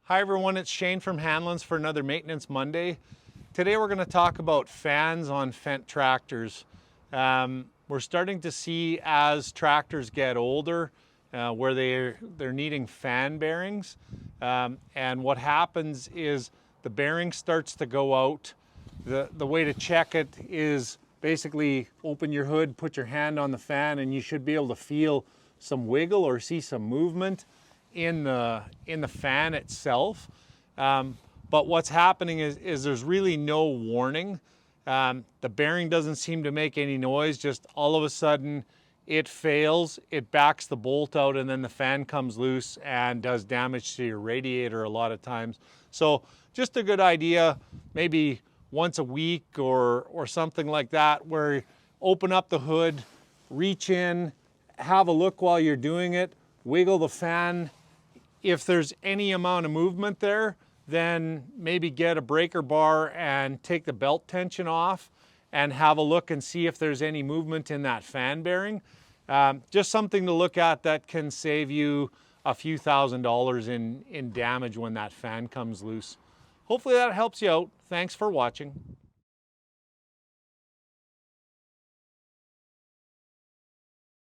Hi everyone, it's Shane from Hanlon's for another Maintenance Monday. Today we're going to talk about fans on Fendt tractors. We're starting to see as tractors get older where they're needing fan bearings, and what happens is the bearing starts to go out. The way to check it is basically open your hood, put your hand on the fan, and you should be able to feel some wiggle or see some movement in the fan itself. But what's happening is there's really no warning. The bearing doesn't seem to make any noise, just all of a sudden it fails, it backs the bolt out, and then the fan comes loose and does damage to your radiator a lot of times. So just a good idea, maybe once a week or something like that, where open up the hood, reach in, have a look while you're doing it, wiggle the fan. If there's any amount of movement there, then maybe get a breaker bar and take the belt tension off and have a look and see if there's any movement in that fan bearing. Just something to look at that can save you a few $1,000s in damage when that fan comes loose. Hopefully that helps you out. Thanks for watching.